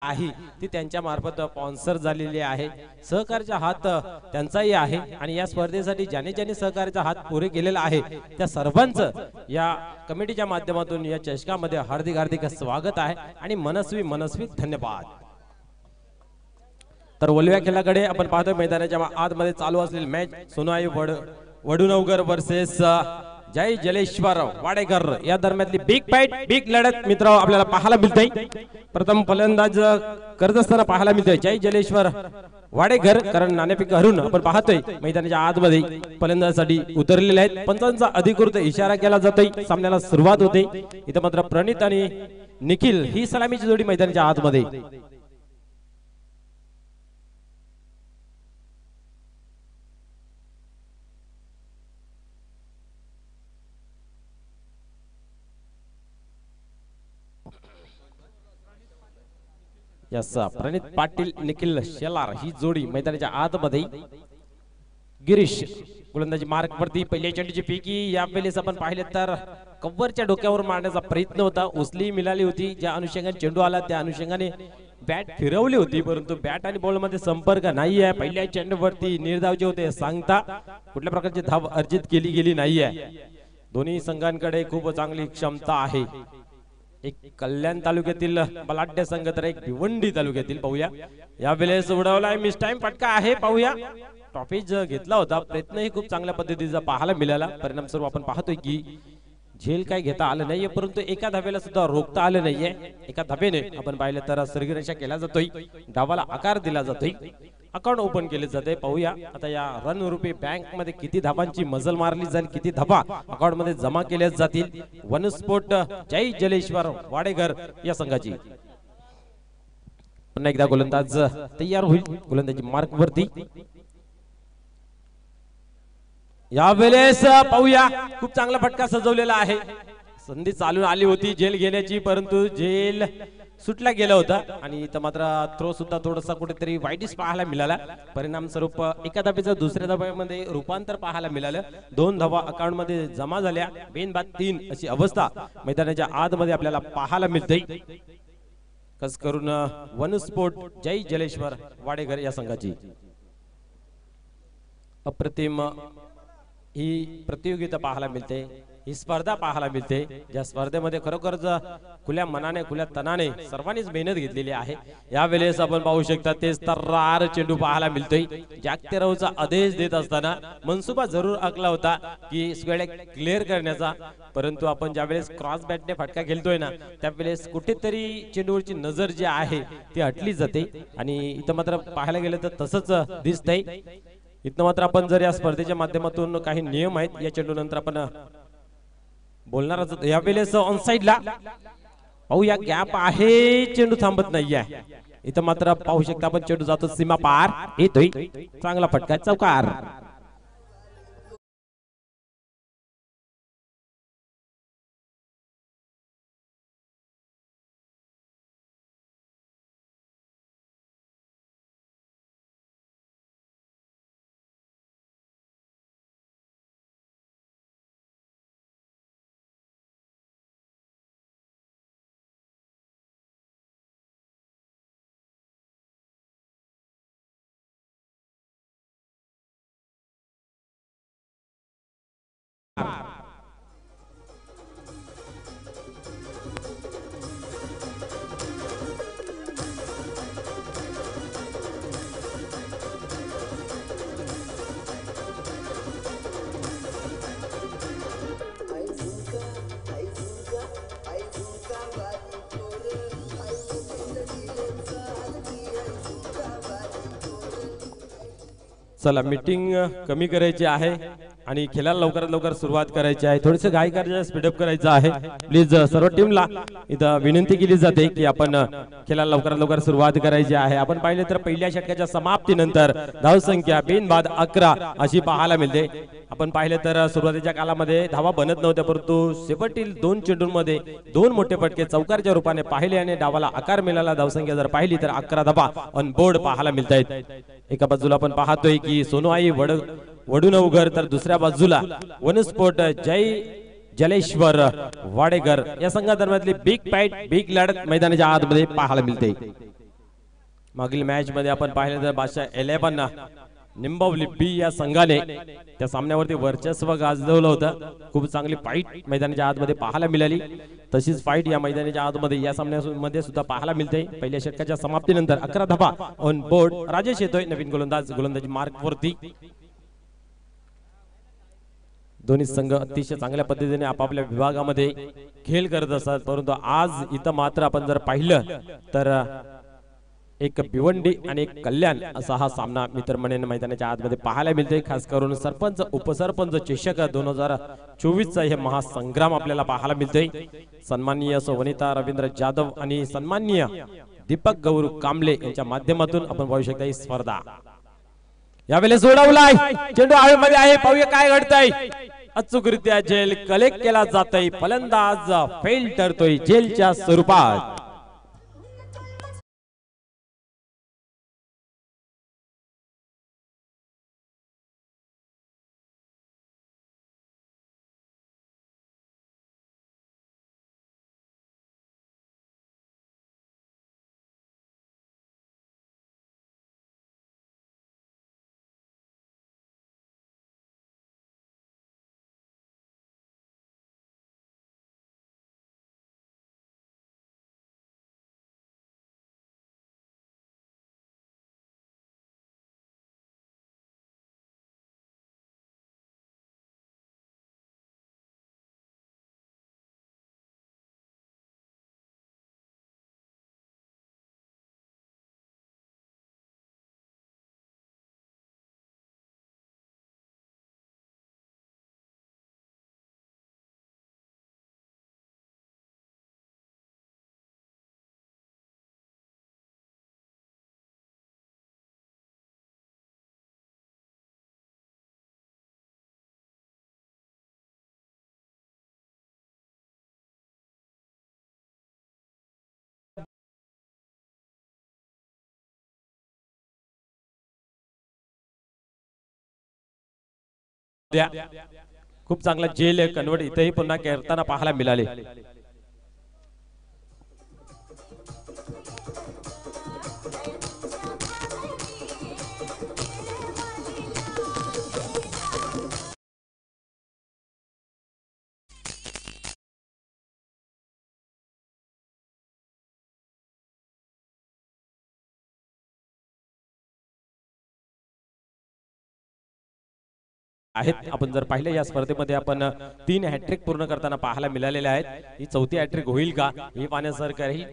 आहे ती त्यांच्या मार्फत स्पॉन्सर झालेली आहे। सहकार्याचा हात त्यांचाही आहे आणि या स्पर्धेसाठी ज्याने ज्याने सहकार्याचा हात पुरे केलेला आहे त्या सर्वांचं या कमिटीच्या माध्यमातून या चषकामध्ये हार्दिक हार्दिक स्वागत आहे आणि मनस्वी धन्यवाद। तर वलव्या खेळाकडे आपण पाहतोय मैदानाच्या आतमध्ये चालू असलेली मॅच सोनोई वडुनवगर वर्सेस जय जलेश्वर वाडेकर या दरम्यानली बिग फाइट बिग लढत मित्र आपल्याला पाहायला मिळते। प्रथम फलंदाज करत असताना पाहायला मिळतोय जय जलेश्वर वाडेकर, कारण नाणेफेक हरून आपण पाहतोय मैदानाच्या आतमध्ये फलंदाजासाठी उतरलेले आहेत। पंचांचा अधिकृत इशारा केला जातोय, सामन्याला सुरुवात होते। इथे मात्र प्रणित आणि निखिल ही सलामीची जोडी मैदानाच्या आतमध्ये। यस प्रणित पाटील निखिल शेलार ही जोडी मैदानाच्या आतमध्ये। गिरीश गोलंदाजी मार्क वरती पहिल्या चेंडूची फेकी या वेळेस आपण पाहिले तर कव्हरच्या डोक्यावर मारण्याचा प्रयत्न होता, उचली मिळाली होती, ज्या अनुषंगाने चेंडू आला त्या अनुषंगाने बॅट फिरवली होती, परंतु बॅट आणि बॉल मध्ये संपर्क नाही आहे। पहिल्या चेंडूवरती निर्धावचे होते सांगता कुठल्या प्रकारची धाव अर्जित केली गेली नाही आहे। दोन्ही संघांकडे खूप चांगली क्षमता आहे। एक कल्याण तालुक्यातील बलाढ्य संघ तर एक भिवंडी तालुक्यातील। पाहूया या वेळेस उडवलाय मिस टाइम फटका आहे। पाहूया टॉपिज घेतला होता, प्रयत्नही खूप चांगल्या पद्धतीचा पाहायला मिळाला। परिणाम स्वरूप आपण पाहतोय की झेल काय घेता आलं नाहीये, परंतु एका धाब्याला सुद्धा रोखता आलं नाहीये। एका धाब्याने आपण पाहिलं तर सर्गरेषा केला जातोय, डावाला आकार दिला जातोय, अकाउंट ओपन केले जाते। पाहूया आता या रन रुपी बँक मध्ये किती धाबांची मजल मारली जाईल, किती धाबा अकाउंट मध्ये जमा केल्या जातील। वनस्फोट जय जलेश्वर वाडेकर या संघाची। पुन्हा एकदा गोलंदाज तयार होईल, गोलंदाजी मार्क वरती। या वेळेस पाहूया खूप चांगला फटका सजवलेला आहे। संधी चालून आली होती झेल घेण्याची, परंतु झेल सुटला गेला होता आणि इथं मात्र थ्रो सुद्धा थोडासा कुठेतरी वाईटच पाहायला मिळाला। परिणाम स्वरूप एका धाब्याचं दुसऱ्या धाब्यामध्ये रूपांतर पाहायला मिळालं। 2 धावा अकाउंट मध्ये जमा झाल्या, बेनबाद 3 अशी अवस्था मैदानाच्या आतमध्ये आपल्याला पाहायला मिळते। कस करून वनस्फोट जय जलेश्वर वाडेकर या संघाची अप्रतिम ही प्रतियोगिता पाहायला मिळते, ही स्पर्धा पाहायला मिळते, ज्या स्पर्धेमध्ये खरोखरच खुल्या मनाने खुल्या तनाने सर्वांनीच मेहनत घेतलेली आहे। या वेळेस आपण पाहू शकता तेच तर्रार चेंडू पाहायला मिळतोय। जागतेरावचा आदेश देत असताना मनसुबा जरूर आखला होता की स्क्वेअर क्लिअर करण्याचा, परंतु आपण ज्या वेळेस क्रॉस बॅटने फटका खेळतोय ना त्यावेळेस कुठेतरी चेंडूवरची नजर जी आहे ती हटली जाते आणि इथं मात्र पाहायला गेलं तर तसंच दिसतंय। इथं मात्र आपण जर या स्पर्धेच्या माध्यमातून काही नियम आहेत या चेंडू नंतर आपण बोलणार आहोत। या वेळेस ऑन साइडला पाहूया गॅप आहे, चेंडू थांबत नाहीये। इथं मात्र पाहू शकता आपण चेंडू जातो सीमा पार, येतोय चांगला फटका चौकार। चला मीटिंग कमी करायची आहे आणि खेळाला लवकरात लवकर सुरुवात करायची आहे। थोडेसे घाई करायचं, स्पीडअप करायचं आहे। प्लीज सर्व टीमला इथं विनंती केली जाते की आपण खेळाला लवकरात लवकर सुरुवात करायची आहे। आपण पाहिले तर पहिल्या षटकाच्या समाप्तीनंतर धावसंख्या बिनबाद 11 अशी पाहायला मिळते। आपण पाहिले तर सुरुवातीच्या कालामध्ये धावा बनत नव्हत्या, परंतु शेवटतील 2 चेंडूंमध्ये 2 मोठे फटके चौकारच्या रूपाने पाहिले आणि डावाला आकार मिळाला। धावसंख्या जर पाहिली तर 11 धावा ऑन बोर्ड पाहायला मिळत आहेत। एका बाजूला आपण पाहतोय की सोनोई वडुनवगर, तर दुसऱ्या बाजूला वनस्फोट जय जलेश्वर वाडेकर या संघादरम्यानली बिग फाइट बिग लढत मैदानाच्या आतमध्ये पाहायला मिळते। मागील मॅच मध्ये आपण पाहिलं तर बादशाह 11 निंबवली बी या संघाने त्या सामन्यावरती वर्चस्व गाजवलं होतं। खूप चांगली फाईट मैदानाच्या आतमध्ये पाहायला मिळाली। तशीच फाईट या मैदानाच्या आतमध्ये या सामन्यामध्ये सुद्धा पाहायला मिळते। पहिल्या षटकाच्या समाप्तीनंतर 11 धावा ऑन बोर्ड। राजेश येतोय नवीन गोलंदाजी मार्क वरती। दोन्ही संघ अतिशय चांगल्या पद्धतीने आपापल्या विभागामध्ये खेळ करत असतात, परंतु आज इथं मात्र आपण जर पाहिलं तर एक भिवंडी आणि एक कल्याण असा हा सामना मित्रमंडळी मैदानाच्या आतमध्ये पाहायला मिळते। खास करून सरपंच उपसरपंच चषक 2024 चा हे महासंग्राम आपल्याला पाहायला मिळते। सन्माननीय वनिता रवींद्र जाधव आणि सन्माननीय दीपक गौरव कांबळे यांच्या माध्यमातून आपण पाहू शकता ही स्पर्धा यावेळेस सोडवलाय। चेंडू हवेमध्ये आहे, पाहूया काय घडतंय। अचूकरित्या झेल कलेक्ट केला जातोय, फलंदाज फेल ठरतोय झेलच्या स्वरूपात। खूप चांगला जेल कन्वर्ट इथेही पुन्हा करताना पाहायला मिळाले। आहेत आपण जर पाहिलं या स्पर्धेमध्ये आपण 3 हॅट्रिक पूर्ण करताना पाहायला मिळालेले आहेत। ही चौथी हॅट्रिक होईल का हे पाहण्यासारखं आहे।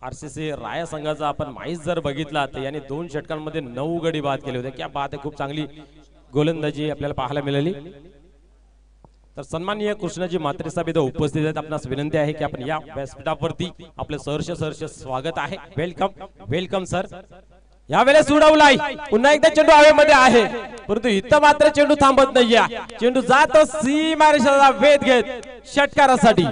आरसीसी राया संघाचा आपण माहीत जर बघितला तर याने 2 षटकांमध्ये 9 गडी बाद केले होते। क्या बात आहे, खूप चांगली गोलंदाजी आपल्याला पाहायला मिळाली। तर सन्माननीय कृष्णाजी म्हात्रे साहेब इथे उपस्थित आहेत। आपणास विनंती आहे की आपण या व्यासपीठावरती आपले सहर्ष स्वागत आहे। Welcome welcome sir. यावेळेस उडवलाय, पुन्हा एकदा चेंडू हवेमध्ये आहे, परंतु इथं मात्र चेंडू थांबत नाहीये। चेंडू जातो सीमारेषेचा वेध घेत षटकारासाठी।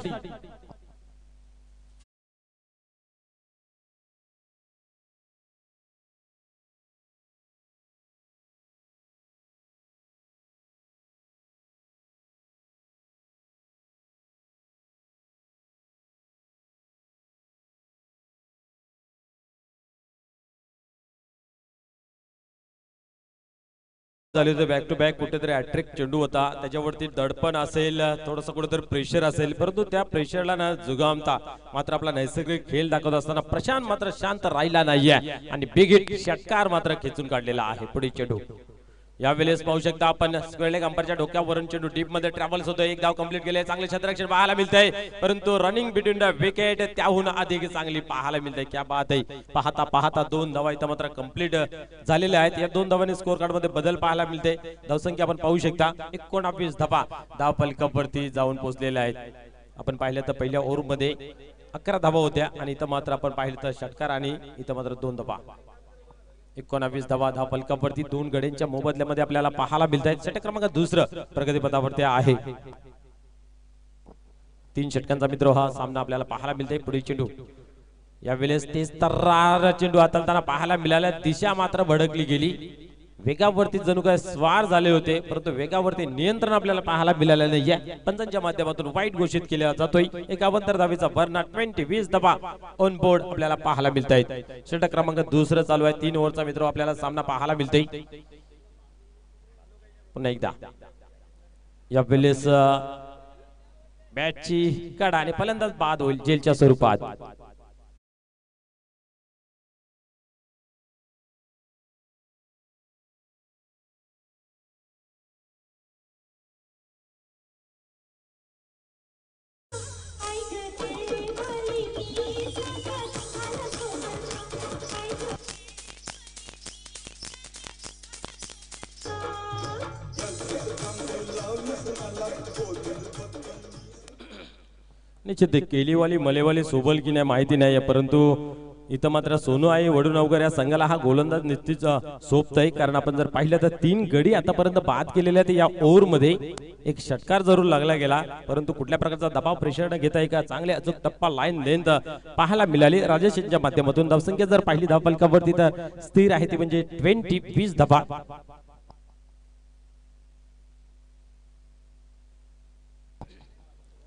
बॅक टू बॅक कुठेतरी हॅट्रिक चेंडू होता, त्याच्यावरती दडपण असेल, थोडंसं कुठेतरी प्रेशर असेल, परंतु त्या प्रेशरला न जुगामता मात्र आपला नैसर्गिक खेळ दाखवत असताना प्रशांत मात्र शांत राहिला नाहीये आणि बिग हिट षटकार मात्र खेचून काढलेला आहे। पुढे चेंडू यावेळेस पाहू शकता आपण स्क्वेअर लेग अंपायरच्या डोक्यावरून चेंडू डीप मध्ये ट्रॅव्हल्स होतोय। एक धाव कंप्लीट केले, चांगले क्षेत्ररक्षण पाहायला मिळतंय, परंतु रनिंग बिटवीन द विकेट त्याहून अधिक चांगली पाहायला मिळते। क्या बात आहे, पाहता पाहता 2 धावा इथं मात्र कंप्लीट झालेल्या आहेत। या 2 धावांनी स्कोर कार्ड मध्ये बदल पाहायला मिळते। धावसंख्या आपण पाहू शकता 19 धावा धाव फलकावरती जाऊन पोहोचलेल्या आहेत। आपण पाहिलं तर पहिल्या ओव्हर मध्ये 11 धावा होत्या आणि इथं मात्र आपण पाहिलं तर षटकार आणि इथं मात्र 2 धावा। 19 धावा धाव फलकावरती 2 गड्यांच्या मोबदल्यामध्ये आपल्याला पाहायला मिळत आहेत। षटक क्रमांक 2 प्रगतीपथावरती आहे। 3 षटकांचा मित्र हा सामना आपल्याला पाहायला मिळतोय। पुढे चेंडू यावेळेस तेच तर्रार चेंडू हाताळताना पाहायला मिळाला, दिशा मात्र भडकली गेली। वेगावरती जणू काय स्वार झाले होते, परंतु वेगावरती नियंत्रण आपल्याला पाहायला मिळालं नाहीये. पंचांच्या माध्यमातून वाईट घोषित केला जातोय. 51 धावेचा वर्णा 20 धावा ऑन बोर्ड आपल्याला पाहायला मिळत आहेत. षटक क्रमांक दुसरं चालू आहे. 3 ओव्हरचा मित्र आपल्याला सामना पाहायला मिळतोय. पुन्हा एकदा या वेळेस बॅटची कडा आणि फलंदाज बाद होईल जेलच्या स्वरूपात. निश्चित केलीवाली मलेवाली सोबल की नाही माहिती नाही, परंतु इथं मात्र सोनू आई वडूनवकर या संघाला हा गोलंदाज निश्चित सोपतय. कारण आपण जर पाहिलं तर 3 गडी आतापर्यंत बाद केलेले आहेत. या ओव्हर मध्ये एक षटकार जरूर लागला गेला, परंतु कुठल्या प्रकारचा दबाव प्रेशर न घेता एका चांगले अचूक टप्पा लाईन लेंथ पाहायला मिळाली राजेश यांच्या माध्यमातून. धावसंख्या जर पाहिली धावफलकावरती तर स्थिर आहे ती म्हणजे 20 धावा.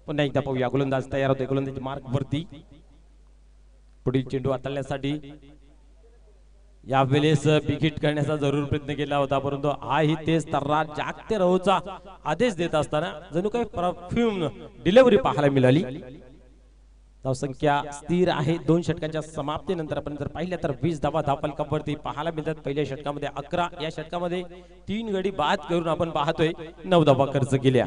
पुन्हा एकदा पाहूया गोलंदाज तयार होते गोलंदाजी मार्क वरती. पुढील चेंडू हाताळण्यासाठी या वेळेस विकेट करण्याचा जरूर प्रयत्न केला होता, परंतु हाही तेच तर्रा जागते राहूचा आदेश देत असताना जणू काही परफ्यूम डिलिव्हरी पाहायला मिळाली. धावसंख्या स्थिर आहे. 2 षटकांच्या समाप्तीनंतर आपण जर पाहिल्या तर 20 धावा धावफलकावरती पाहायला मिळतात. पहिल्या षटकामध्ये 11, या षटकामध्ये 3 गडी बाद करून आपण पाहतोय 9 धावा खर्च केल्या.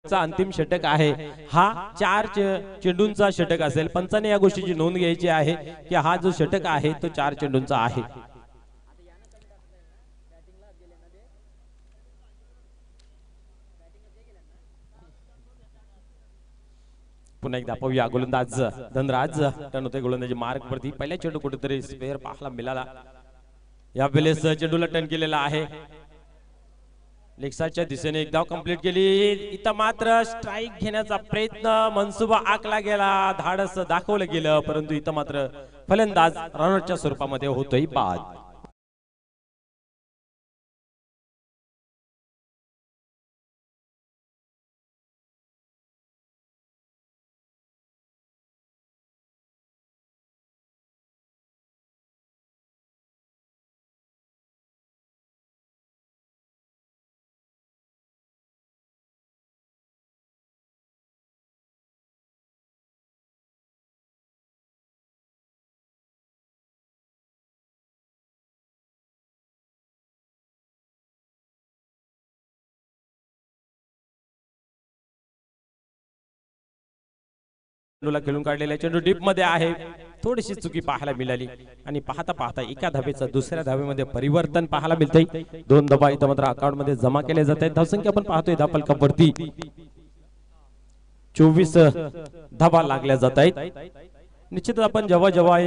अंतिम षटक आहे. हा 4 चेंडूंचा षटक असेल. पंचाने या गोष्टीची नोंद घ्यायची आहे की हा जो षटक आहे तो 4 चेंडूंचा आहे. पुन्हा एकदा पाहूया गोलंदाज धनराज टर्न होते गोलंदाजी मार्क वरती. पहिल्या चेंडू कुठेतरी स्पेअर पाहायला मिळाला. या वेळेस चेंडूला टर्न केलेला आहे. लेगसाच्या दिशेने एक धाव कंप्लीट केली. इथं मात्र स्ट्राइक घेण्याचा प्रयत्न मनसुबा आखला गेला, धाडस दाखवलं गेलं, परंतु इथं मात्र फलंदाज रनआउटच्या स्वरूपामध्ये होतोय बाद. चेंडूला खेळून काढलेला चेंडू डीप मध्ये आहे, थोडीशी चुकी पाहायला मिळाली आणि पाहता पाहता एका धावेचं दुसऱ्या धावेमध्ये परिवर्तन पाहायला मिळतंय। 2 धावा इथं मात्र अकाउंट मध्ये जमा केले जात आहेत। धावसंख्या आपण पाहतोय धाव फलकावरती 24 धावा लागल्या जात आहेत। निश्चितच आपण जेव्हा जेव्हा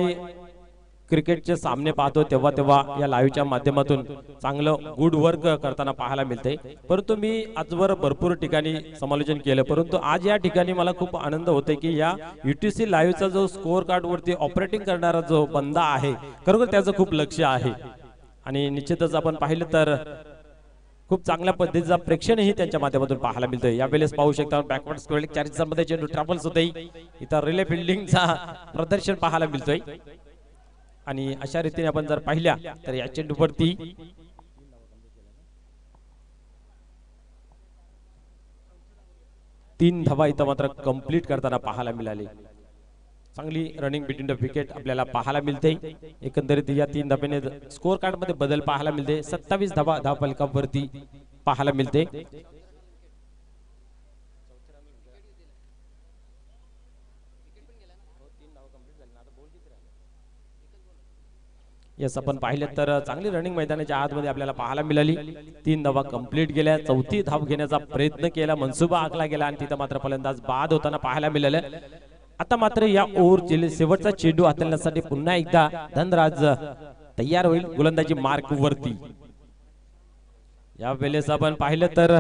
क्रिकेटचे सामने पाहतो तेव्हा तेव्हा या लाईव्हच्या माध्यमातून चांगलं गुड वर्क करताना पाहायला मिळते, परंतु मी आजवर भरपूर ठिकाणी समालोचन केलं, परंतु आज या ठिकाणी मला खूप आनंद होतोय की या UTC लाईव्हचा जो स्कोअर कार्ड वरती ऑपरेटिंग करणारा जो बंदा आहे खरोखर त्याचं खूप लक्ष आहे आणि निश्चितच आपण पाहिलं तर खूप चांगल्या पद्धतीचा प्रेक्षणही त्यांच्या माध्यमातून पाहायला मिळतोय। यावेळेस पाहू शकता बॅकवर्ड स्क्वेअर चार्जेस मध्ये चेंडू ट्रॅव्हल्स होते, इथं रिले फिल्डिंगचा प्रदर्शन पाहायला मिळतोय आणि अशा रीतीने आपण जर पाहिल्या तर या चेंडूवरती 3 धावा इथं मात्र कंप्लीट करताना पाहायला मिळाली। चांगली रनिंग बिटवीन द विकेट आपल्याला पाहायला मिळते। एकंदरीत या 3 धाब्याने स्कोअर कार्ड मध्ये बदल पाहायला मिळते। 27 धावा धाव फलकावरती पाहायला मिळते। यस आपण पाहिले तर चांगली रनिंग मैदानाच्या आतमध्ये आपल्याला पाहायला मिळाली। 3 धावा कंप्लीट गेल्या, 4थी धाव घेण्याचा प्रयत्न केला, मनसुबा आखला गेला आणि तिथं मात्र फलंदाज बाद होताना पाहायला मिळालं। आता मात्र या ओव्हरचे शेवटचा चेंडू हाताळण्यासाठी पुन्हा एकदा धनराज तयार होईल गोलंदाजी मार्क वरती। या वेळेस आपण पाहिलं तर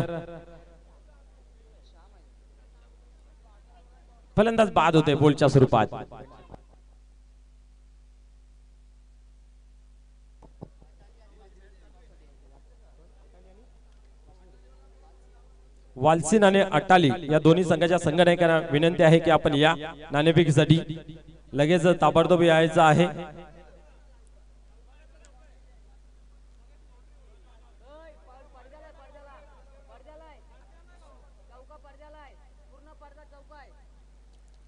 फलंदाज बाद होते बोलच्या स्वरूपात। वालसीन आणि अट्टाली या दोन्ही संघाच्या संघनायकांना विनंती आहे की आपण या नाणेफेकीसाठी लगेच ताबडतोब यायचं आहे।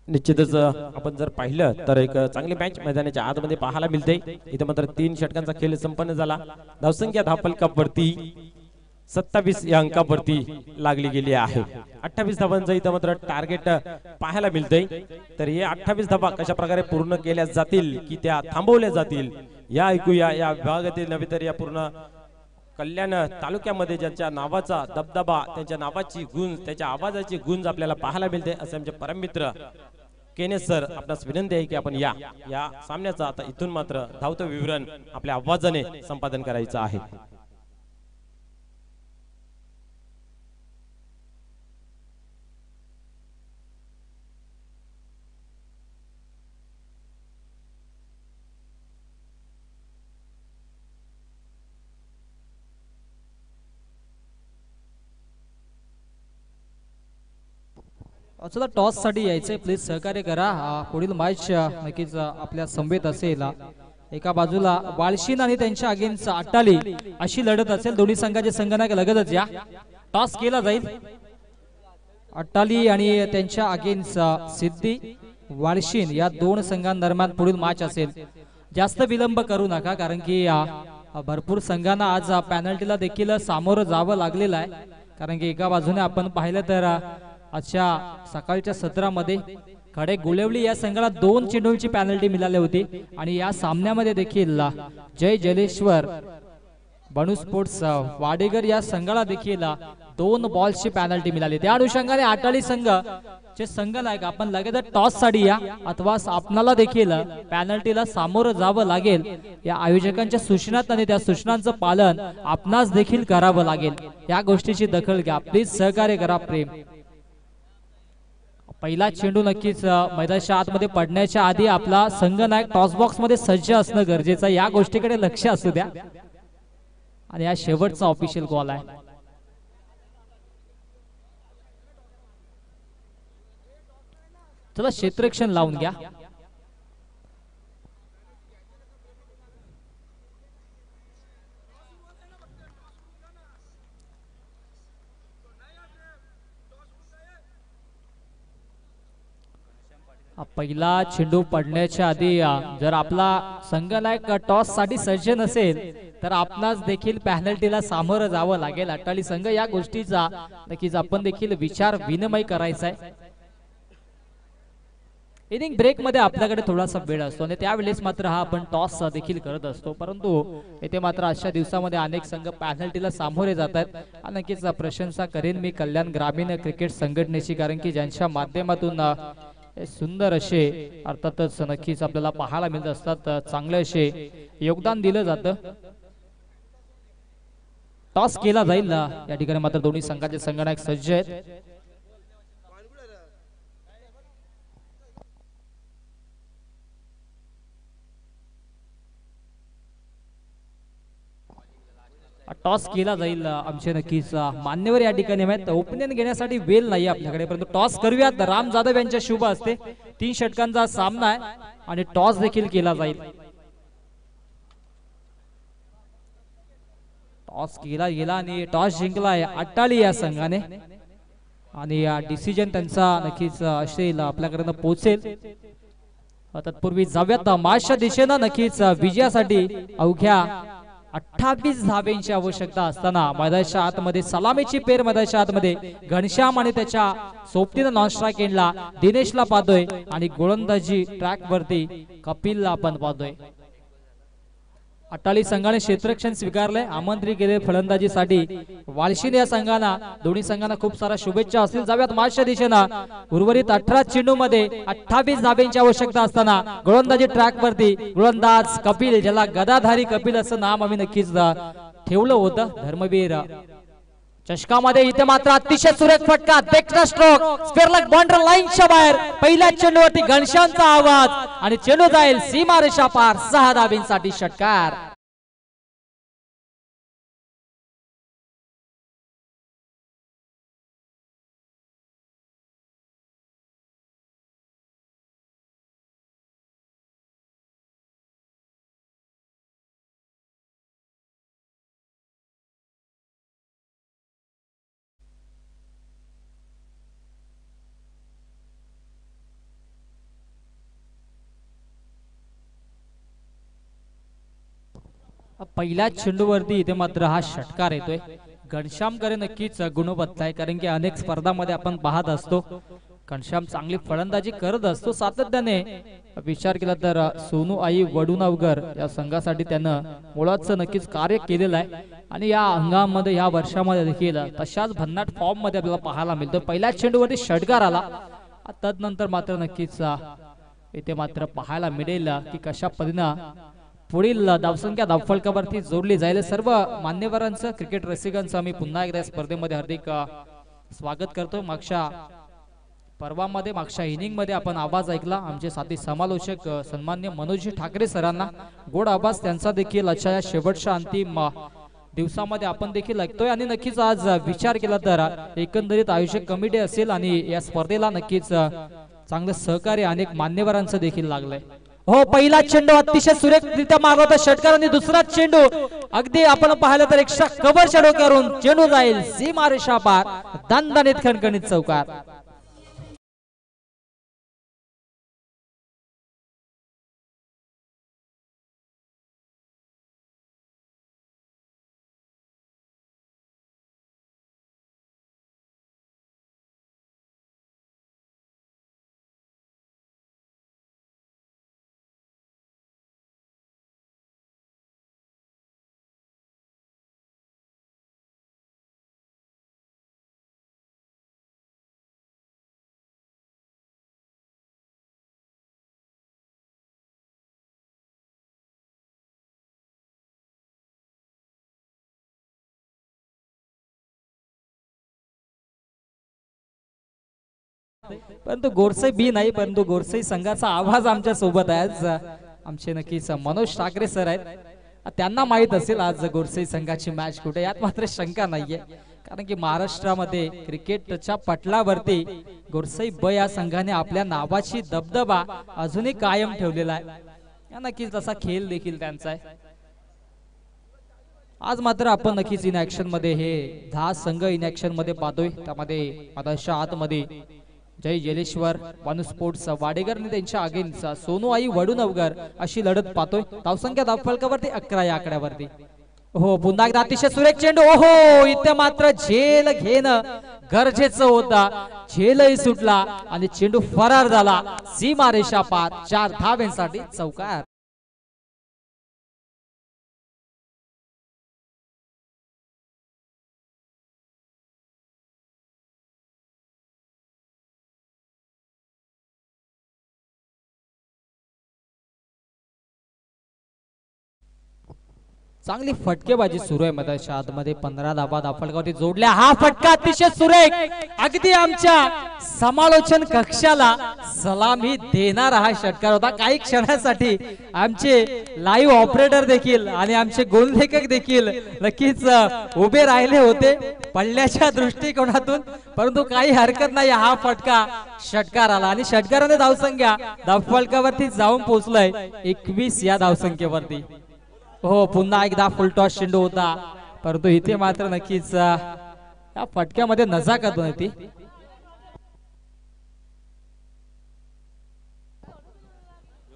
निश्चितच आपण जर पाहिलं तर एक चांगली मॅच मैदानाच्या आतमध्ये पाहायला मिळते। इथे मात्र 3 षटकांचा खेळ संपन्न झाला। धावसंख्या धाव फलकावरती 27 या अंकावरती लागली गेली आहे। 28 धावांचं इथं मात्र टार्गेट पाहायला मिळतंय, तर हे 28 धावा कशा प्रकारे पूर्ण केल्या जातील की त्या थांबवल्या जातील या ऐकूया या विभागातील नव्हे तर या पूर्ण कल्याण तालुक्यामध्ये ज्यांच्या नावाचा दबदबा, त्यांच्या नावाची गुंज, त्याच्या आवाजाची गुंज आपल्याला पाहायला मिळते असे आमचे परममित्र केनेस सर आपणास विनंती आहे की आपण या सामन्याचा आता इथून मात्र धावतं विवरण आपल्या आवाजाने संपादन करायचं आहे। चला टॉस साठी यायचंय, प्लीज सहकार्य करा। पुढील मॅच नक्कीच आपल्या संवेद असेल। एका बाजूला वाळशीन आणि त्यांच्या अगेन्स्ट अट्टाली अशी लढत असेल। दोन्ही संघाचे संघनायक लगतच या टॉस केला जाईल। अट्टाली आणि त्यांच्या अगेन्स्ट सिद्धी वाळशीन या 2 संघांदरम्यान पुढील मॅच असेल। जास्त विलंब करू नका कारण की भरपूर संघांना आज पेनल्टीला देखील सामोरं जावं लागलेलं आहे, कारण की एका बाजूने आपण पाहिलं तर आजच्या सकाळच्या सत्रामध्ये खडे गुलेवली या संघाला 2 चेंडूंची पेनल्टी मिळाली होती आणि या सामन्यामध्ये देखील जय जलेश्वर बनू स्पोर्ट्स वाडेगर या संघाला देखील 2 बॉल्सची पेनल्टी मिळाली। त्या अनुषंगाने अट्टाली संघ चे संघनायक आपण लगेच टॉस साठी या अथवा आपणाला देखील पेनल्टीला सामोरं जावं लागेल या आयोजकांच्या सूचनात आणि त्या सूचनांचं पालन आपणास देखील करावं लागेल। या गोष्टीची दखल घ्या, प्लीज सहकार्य करा प्रेम। पहिला चेंडू नक्कीच मैदानाच्या आतमध्ये पडण्याच्या आधी आपला संघनायक टॉस बॉक्स मध्ये सज्ज असणं गरजेचं आहे, या गोष्टीकडे लक्ष असू द्या। आणि हा शेवटचा ऑफिशियल कॉल आहे। चला क्षेत्ररक्षण लावून घ्या। पहिला चेंडू पडण्याच्या आधी जर आपला संघनायक टॉस साठी सज्ज नसेल तर आपणास देखील पेनल्टीला सामोरं जावं लागेल। अट्टाली संघ या गोष्टीचा नक्कीच आपण देखील विचार विनिमय करायचा आहे। इनिंग ब्रेक मध्ये आपल्याकडे थोडासा वेळ असतो आणि त्यावेळेस मात्र हा आपण टॉस देखील करत असतो, परंतु येथे मात्र आजच्या दिवसामध्ये अनेक संघ पॅनल्टीला सामोरे जात आहेत. नक्कीच प्रशंसा करेन मी कल्याण ग्रामीण क्रिकेट संघटनेची, कारण की ज्यांच्या माध्यमातून सुंदर असे अर्थातच नक्कीच आपल्याला पाहायला मिळत असतात, चांगले असे योगदान दिलं जातं. टॉस केला जाईल या ठिकाणी मात्र दोन्ही संघाचे संघनायक सज्ज आहेत. टॉस केला जाईल आमचे नक्कीच मान्यवर या ठिकाणी आहेत. ओपिनियन घेण्यासाठी वेळ नाही आपल्याकडे, परंतु टॉस करूयात. राम जाधव यांच्या शुभ असते 3 षटकांचा सामना आहे आणि टॉस देखील केला जाईल. टॉस केला गेला आणि टॉस जिंकलाय अट्टाली या संघाने आणि डिसिजन त्यांचा नक्कीच असेल आपल्याकडे पोहोचेल. तत्पूर्वी जाऊयात मार्चच्या दिशेनं नक्कीच विजयासाठी अवघ्या 28 धाब्यांची आवश्यकता असताना मैदानाच्या आतमध्ये सलामीची पेर मैदानाच्या आतमध्ये घनश्याम आणि त्याच्या सोबतीनं नॉन स्ट्राईक एंडला दिनेशला पाहतोय आणि गोलंदाजी ट्रॅक वरती कपिलला आपण पाहतोय. अट्टाली संघाने क्षेत्ररक्षण स्वीकारलंय, आमंत्रित केले फलंदाजीसाठी वाळशिंद या संघाना. दोन्ही संघांना खूप सारा शुभेच्छा असतील. जाऊयात मार्चच्या दिशेनं उर्वरित 18 चेंडू मध्ये 28 धाब्यांची आवश्यकता असताना गोलंदाजी ट्रॅक वरती गोलंदाज कपिल, ज्याला गदाधारी कपिल असं नाम आम्ही नक्कीच ठेवलं होतं, धर्मवीर चषकामध्ये. इथे मात्र अतिशय सुरेख फटका, देखना स्ट्रोक, स्क्वेअर बाउंड्री लाईनच्या बाहेर. पहिल्या चेंडूवरती घनश्यामचा आवाज आणि चेंडू जाईल सीमारेषा पार. 6 धाब्यांसाठी षटकार. पहिल्या चेंडूवरती इथे मात्र हा षटकार येतोय. घनश्यामकडे नक्कीच गुणवत्ता आहे, कारण की अनेक स्पर्धामध्ये आपण पाहत असतो घनश्याम चांगली फलंदाजी करत असतो सातत्याने. विचार केला तर सोनू आई वडुनवगर या संघासाठी त्यानं मुळाचं नक्कीच कार्य केलेलं आहे आणि या हंगामामध्ये या वर्षामध्ये देखील तशाच भन्नाट फॉर्म मध्ये आपल्याला पाहायला मिळतो. पहिल्या चेंडूवरती षटकार आला, तदनंतर मात्र नक्कीच इथे मात्र पाहायला मिळेल की कशा पद्धतीनं पुढील धावसंख्या धावफलकावरती जोडली जाईल. सर्व मान्यवरांचं, क्रिकेट रसिकांचं आम्ही पुन्हा एकदा स्पर्धेमध्ये हार्दिक स्वागत करतो. मागच्या पर्वामध्ये, मागच्या इनिंग मध्ये आपण आवाज ऐकला आमचे साथी समालोचक सन्मान्य मनोजी ठाकरे सरांना. गोड आवाज त्यांचा देखील आजच्या या शेवटच्या अंतिम दिवसामध्ये आपण देखील ऐकतोय. आणि नक्कीच आज विचार केला तर एकंदरीत आयोजक कमिटी असेल आणि या स्पर्धेला नक्कीच चांगलं सहकार्य अनेक मान्यवरांचं देखील लागलंय. हो, पहिला चेंडू अतिशय सुरेखरित्या मारला षटकार आणि दुसरा चेंडू अगदी आपण पाहिलं तर एक्स्ट्रा कव्हरच्या डोक्यावरून चेंडू जाईल सीमारेषा पार. दणदणीत खणखणीत चौकार. परंतु गोरसे बी नाही, परंतु गोरसे संघाचा आवाज आमच्या सोबत आहे. आज आमचे नक्कीच मनोज ठाकरे सर आहेत, त्यांना माहित असेल आज गोरसे संघाची मॅच कुठे, यात मात्र शंका नाहीये. कारण की महाराष्ट्रामध्ये क्रिकेटच्या पटलावरती गोरसे ब या संघाने आपल्या नावाची दबदबा अजूनही कायम ठेवलेला आहे. नक्कीच तसा खेळ देखील त्यांचा आहे. आज मात्र आपण नक्कीच इन ऍक्शन मध्ये हे 10 संघ इन ऍक्शन मध्ये पाहतोय. त्यामध्ये मैदानाच्या आतमध्ये जय जलेश्वर वानू स्पोर्ट्स वाडेकर आणि त्यांच्या अगेन्स्ट सोनू आई वडुनवगर अशी लढत पाहतोय. धावसंख्या धावफलकावरती 11 या आकड्यावरती. हो पुन्हा एकदा अतिशय सुरेख चेंडू. ओहो इथे मात्र झेल घेणं गरजेचं होता. झेलही सुटला आणि चेंडू फरार झाला. सीमारेषा पार 4 धावांसाठी चौकार. चांगली फटकेबाजी सुरू आहे मधाच्या आतमध्ये. 15 धाबा फलकावरती जोडल्या. हा फटका अतिशय सुरेख, अगदी आमच्या समालोचन कक्षाला सलामी देणारा हा षटकार होता. काही क्षणासाठी आमचे लाईव्ह ऑपरेटर देखील आणि आमचे गोललेखक देखील नक्कीच उभे राहिले होते पडल्याच्या दृष्टिकोनातून, परंतु काही हरकत नाही. हा फटका षटकार आला आणि षटकाराने धावसंख्या धावफलकावरती जाऊन पोहोचलाय 21 या धावसंख्येवरती. हो पुन्हा एकदा फुलटॉस चेंडू होता, परंतु इथे मात्र नक्कीच या फटक्यामध्ये नजाकत होती.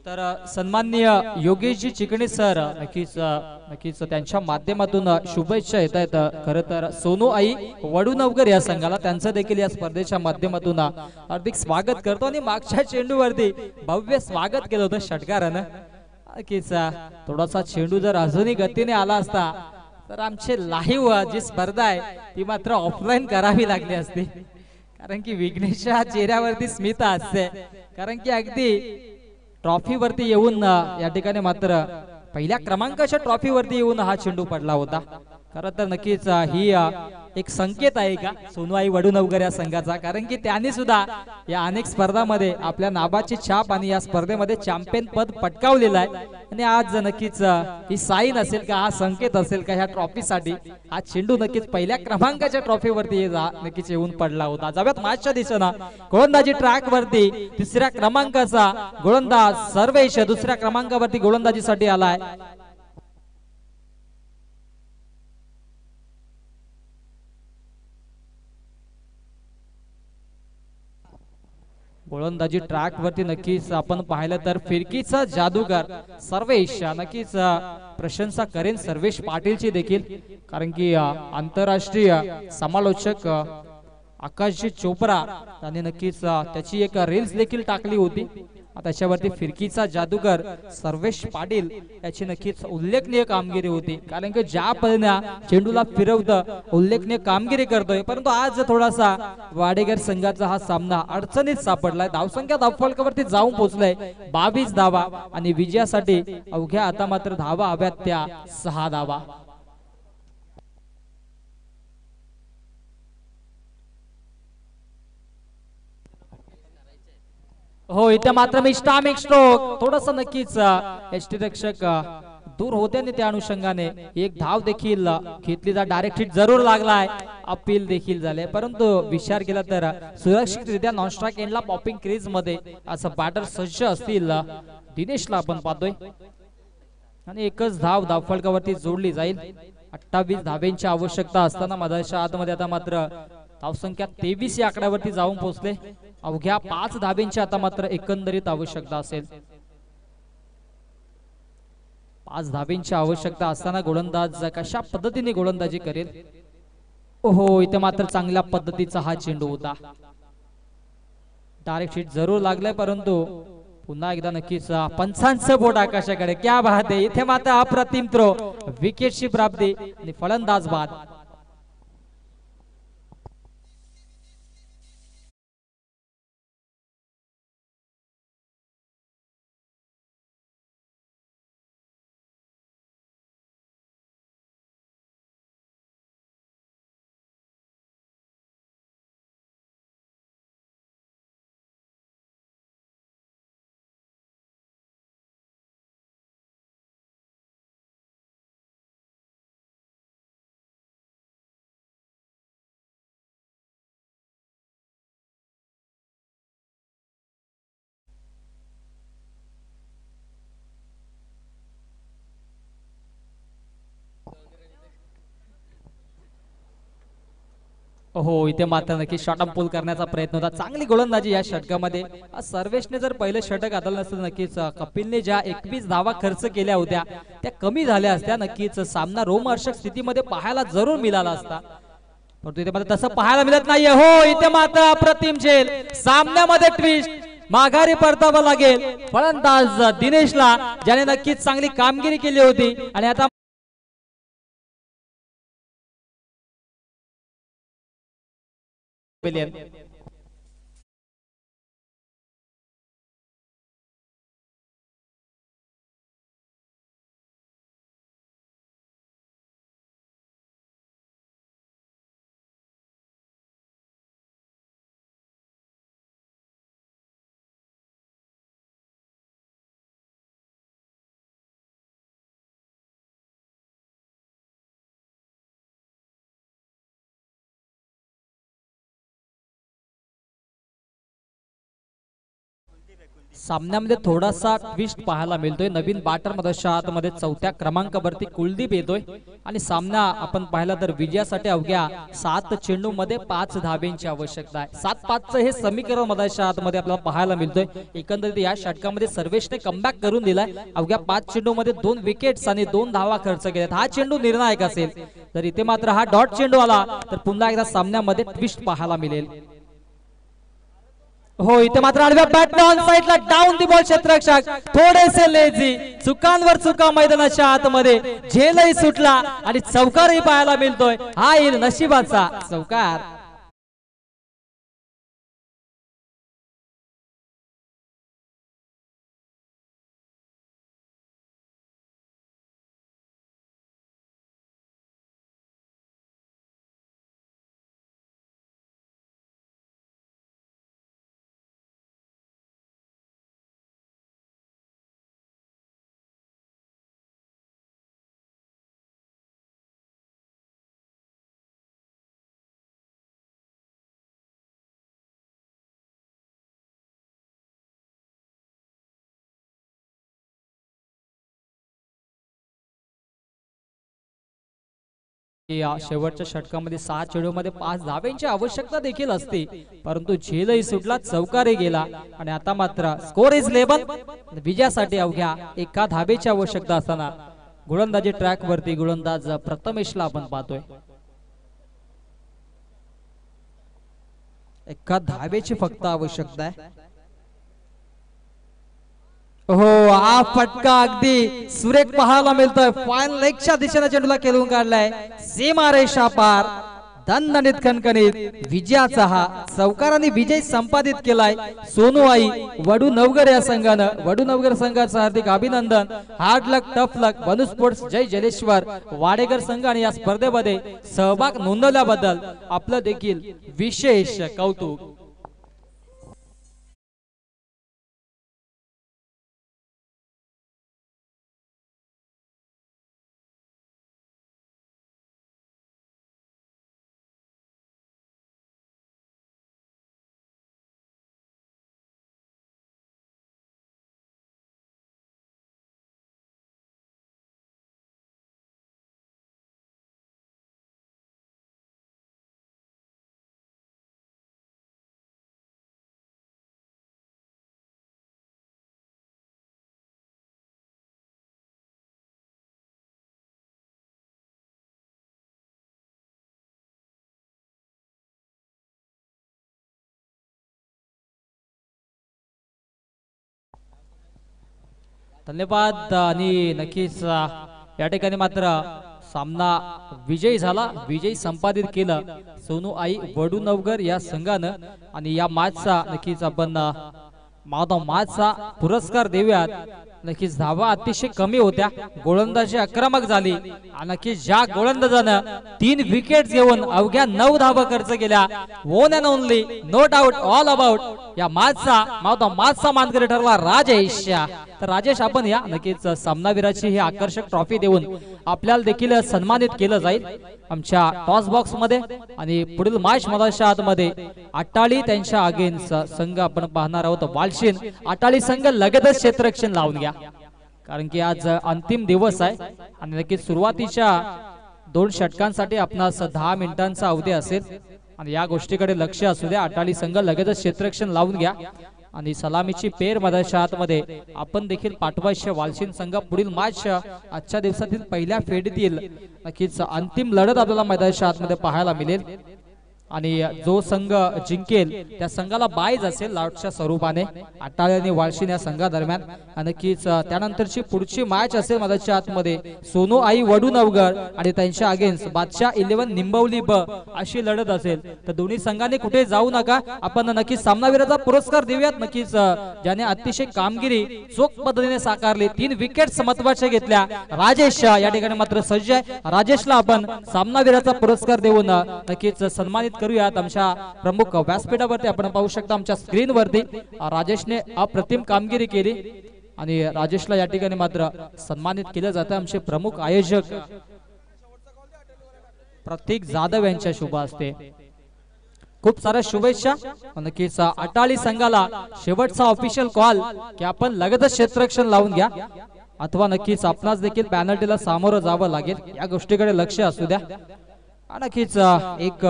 तर सन्माननीय योगेशजी चिकणे सर नक्कीच त्यांच्या माध्यमातून शुभेच्छा येत आहेत. खरं तर सोनू आई वडूनवकर या संघाला त्यांचं देखील या स्पर्धेच्या माध्यमातून हार्दिक स्वागत करतो आणि मागच्या चेंडूवरती भव्य स्वागत केलं होतं षटकारानं. नक्कीच थोडासा चेंडू जर अजूनही गतीने आला असता तर आमचे लाईव्ह जी स्पर्धा आहे ती मात्र ऑफलाईन करावी लागली असती, कारण की विघ्नेशच्या चेहऱ्यावरती स्मिता असते. कारण की अगदी ट्रॉफीवरती येऊन या ठिकाणी मात्र पहिल्या क्रमांकाच्या ट्रॉफीवरती येऊन हा चेंडू पडला होता. खरं तर नक्कीच ही एक संकेत आहे का सोनूआई वडूनवकर या संघाचा, कारण की त्यांनी सुद्धा या अनेक स्पर्धांमध्ये आपल्या नावाची छाप आणि या स्पर्धेमध्ये चॅम्पियन पद पटकावलेलं आहे. आणि आज नक्कीच ही साईन असेल का, हा संकेत असेल का ह्या ट्रॉफीसाठी. हा चेंडू नक्कीच पहिल्या क्रमांकाच्या ट्रॉफीवरती नक्कीच येऊन पडला होता. जाव्यात मॅचच्या दिशेनं गोलंदाजी ट्रॅक वरती तिसऱ्या क्रमांकाचा गोलंदाज सर्वेश दुसऱ्या क्रमांकावरती गोलंदाजीसाठी आलाय. गोलंदाजी ट्रॅक वरती नक्कीच आपण पाहिलं तर फिरकीचा जादूगार सर्वेश, नक्कीच प्रशंसा करेन सर्वेश पाटीलची देखील, कारण की आंतरराष्ट्रीय समालोचक आकाशजी चोप्रा यांनी नक्कीच त्याची एक रील्स देखील टाकली होती. त्याच्यावरती फिरकीचा जादूगर सर्वेश पाटील याची नक्कीच उल्लेखनीय कामगिरी होती, कारण की ज्या पद्धतीने चेंडूला फिरवतं उल्लेखनीय कामगिरी करतोय. परंतु आज थोडासा वाडेकर संघाचा हा सामना अडचणीत सापडलाय. धावसंख्या धावफलकावरती जाऊन पोहोचलाय 22 धावा आणि विजयासाठी अवघ्या आता मात्र धावा हव्यात त्या 6 धावा. हो इथे मात्र मी स्टामिक स्ट्रोक थोडस नक्कीच यष्टीरक्षक दूर होते आणि त्या अनुषंगाने एक धाव देखील घेतली जा. डायरेक्ट हिट जरूर लागलाय, अपील देखील झाले, परंतु विचार केला तर सुरक्षितरित्या नॉन स्ट्राइक एंडला पॉपिंग क्रीज मध्ये असं बॅटर सज्ज असतील दिनेशला आपण पाहतोय. आणि एकच धाव धावफलकावरती जोडली जाईल. 28 धाब्यांची आवश्यकता असताना मधाच्या आतमध्ये आता मात्र धावसंख्या 23 या आकड्यावरती जाऊन पोहोचले. अवघ्या 5 धाब्यांची आता मात्र एकंदरीत आवश्यकता असेल. 5 धाब्यांची आवश्यकता असताना गोलंदाज कशा पद्धतीने गोलंदाजी करेल. ओहो इथे मात्र चांगल्या पद्धतीचा हा चेंडू होता. डायरेक्ट हिट जरूर लागलाय, परंतु पुन्हा एकदा नक्कीच पंचांचं बोट आकाशाकडे. क्या बात आहे, इथे मात्र अप्रतिम थ्रो, विकेटची प्राप्ती आणि फलंदाज बाद. हो इथे मात्र नक्की शॉर्ट ऑन पुल करण्याचा प्रयत्न होता. चांगली गोलंदाजी या षटकामध्ये. सर्वेशने जर पहिलं षटक घातलं नसतं नक्कीच कपिलने ज्या 21 धावा खर्च केल्या होत्या त्या कमी झाल्या असत्या. नक्कीच सामना रोमहर्षक स्थितीमध्ये पाहायला जरूर मिळाला असता, परंतु इथे मात्र तसं पाहायला मिळत नाहीये. हो इथे मात्र अप्रतिम झेल. सामन्यामध्ये ट्विस्ट. माघारी परतावं लागेल फलंदाज दिनेशला, ज्याने नक्कीच चांगली कामगिरी केली होती. आणि आता सामन्यामध्ये थोडासा ट्विस्ट पाहायला मिळतोय. नवीन बॅटर मधल्या आतमध्ये चौथ्या क्रमांकावरती कुलदीप येतोय आणि सामना आपण पाहिला तर विजयासाठी अवघ्या 7 चेंडू मध्ये 5 धाब्यांची आवश्यकता आहे. 7-5 हे समीकरण मधल्या आतमध्ये आपल्याला पाहायला मिळतोय. एकंदरीत या षटकामध्ये सर्वेशने कमबॅक करून दिलाय. अवघ्या 5 चेंडू मध्ये 2 विकेट्स आणि 2 धावा खर्च केल्यात. हा चेंडू निर्णायक असेल. तर इथे मात्र हा डॉट चेंडू आला तर पुन्हा एकदा सामन्यामध्ये ट्विस्ट पाहायला मिळेल. हो इथे मात्र आडव्या बॅटने ऑन साइडला डाऊन दी बॉल क्षेत्ररक्षक थोडेसे लेझी. चुकांवर चुका मैदानाच्या आतमध्ये. झेलही सुटला आणि चौकारही पाहायला मिळतोय. हा येईल नशिबाचा चौकार. या शेवटच्या षटकामध्ये 6 चेंडूमध्ये 5 धाब्यांची आवश्यकता देखील असते, परंतु झेलही सुटला, चौकारही गेला आणि आता मात्र स्कोर इज लेबल. विजयासाठी अवघ्या 1 धाब्याची आवश्यकता असताना गोलंदाजी ट्रॅक वरती गोलंदाज प्रथमेशला आपण पाहतोय. 1 धाब्याची फक्त आवश्यकता आहे. हो हा फटका अगदी सुरेख पाहायला मिळतोय. फायनल लेगच्या दिशेने चेंडूला खेळून काढलाय. सीमारेषा पार दणदणीत खणखणीत विजयाचा हा चौकाराने विजय संपादित केलाय. सोनू आई वडू नवगर या संघानं. वडू नवगर संघाचं हार्दिक अभिनंदन. हार्ड लक टफ लक. बनू स्पोर्ट्स जय जलेश्वर वाडेकर संघ आणि या स्पर्धेमध्ये सहभाग नोंदवल्याबद्दल आपलं देखील विशेष कौतुक. धन्यवाद. आणि नक्कीच या ठिकाणी मात्र सामना विजयी झाला. विजय संपादित केलं सोनू आई वडू नवगर या संघानं. आणि या मॅचचा नक्कीच आपण मॅचचा पुरस्कार देऊयात. नक्कीच धावा अतिशय कमी होत्या. गोलंदाजी आक्रमक झाली आणि नक्कीच ज्या गोलंदाजानं 3 विकेट घेऊन अवघ्या 9 धावा खर्च केल्या. One and only no doubt all about या मॅचचा मानकरी ठरला राजेश. तर राजेश आपण या नक्कीच सामनावीराची ही आकर्षक ट्रॉफी देऊन आपल्याला देखील सन्मानित केलं जाईल आमच्या टॉस बॉक्स मध्ये. आणि पुढील मॅच मधल्या आतमध्ये अट्टाळी त्यांच्या अगेन्स्ट संघ आपण पाहणार आहोत. वालशीन अट्टाळी संघ लगेचच क्षेत्ररक्षण लावून घ्या, कारण की आज अंतिम दिवस आहे आणि नक्कीच सुरुवातीच्या 2 षटकांसाठी आपणास 10 मिनिटांचा अवधी असेल. आणि या गोष्टीकडे लक्ष असू द्या. अटाली संघ लगेचच क्षेत्ररक्षण लावून घ्या आणि सलामीची पेर मैदानाच्या आतमध्ये आपण देखील पाठवायचे. वालशीन संघ पुढील मॅच आजच्या दिवसातील पहिल्या फेरीतील नक्कीच अंतिम लढत आपल्याला मैदानाच्या आतमध्ये पाहायला मिळेल आणि जो संघ जिंकेल त्या संघाला बाईज असेल लॉटच्या स्वरूपाने अटाली आणि वालशीन या संघादरम्यान. नक्कीच त्यानंतरची पुढची मॅच असेल मैदानाच्या आतमध्ये सोनू आई वडूनवगड आणि त्यांच्या अगेन्स्ट बादशाह 11 निंबवली ब अशी लढत असेल. तर दोन्ही संघांनी कुठे जाऊ नका. आपण नक्कीच सामनावीराचा पुरस्कार देऊयात. नक्कीच ज्याने अतिशय कामगिरी चोख पद्धतीने साकारली, 3 विकेट्स महत्वाच्या घेतल्या. राजेश या ठिकाणी मात्र सज्ज आहे. राजेशला आपण सामनावीराचा पुरस्कार देऊन नक्कीच सन्मानित करूयात. आमच्या प्रमुख व्यासपीठावरती आपण पाहू शकता आमच्या स्क्रीनवरती राजेशने अप्रतिम कामगिरी केली आणि राजेशला या ठिकाणी मात्र सन्मानित केलं जातं. आमचे प्रमुख आयोजक प्रतीक जाधव यांच्या शुभ हस्ते खूप साऱ्या शुभेच्छा. नक्कीच अटाली संघाला शेवटचा ऑफिशियल कॉल की आपण लगेचच क्षेत्ररक्षण लावून घ्या अथवा नक्कीच आपणास देखील पेनल्टीला सामोरं जावं लागेल. या गोष्टीकडे लक्ष असू द्या. नक्कीच एक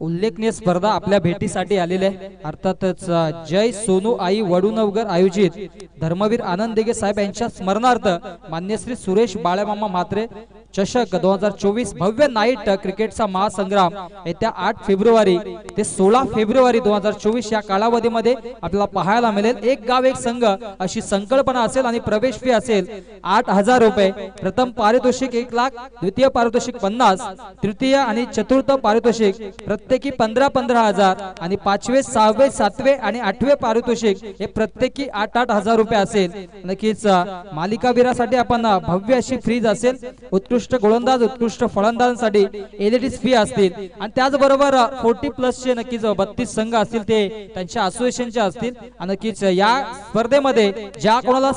उल्लेखनीय स्पर्धा आपल्या भेटीसाठी आलेली आहे. अर्थातच जय सोनू आई वडूनवगर आयोजित धर्मवीर आनंद दिघे साहेब यांच्या स्मरणार्थ मान्य श्री सुरेश बाळमामा म्हात्रे चषक 2024 भव्य नाईट क्रिकेटचा महासंग्राम येत्या 8 फेब्रुवारी ते 16 फेब्रुवारी 2024 या कालावधीमध्ये आपल्याला पाहायला मिळेल. एक गाव एक संघ अशी संकल्पना असेल आणि प्रवेश फी असेल 8,000 रुपये. प्रथम पारितोषिक 1 लाख, द्वितीय पारितोषिक 50, तृतीय आणि चतुर्थ पारितोषिक प्रत्येकी 15,000 आणि 5वे, 6वे, 7वे आणि 8वे पारितोषिक हे प्रत्येकी 8,000 रुपये असेल. नक्कीच मालिकावीरासाठी आपण भव्य अशी फ्रीज असेल. उत्कृष्ट गोलंदाज, उत्कृष्ट फलंदाजांसाठी एलईडीज फी असतील आणि त्याचबरोबर 40+ चे नक्कीच 32 संघ असतील ते त्यांच्या असोसिएशनचे असतील. आणि नक्कीच या स्पर्धेमध्ये ज्या कोणाला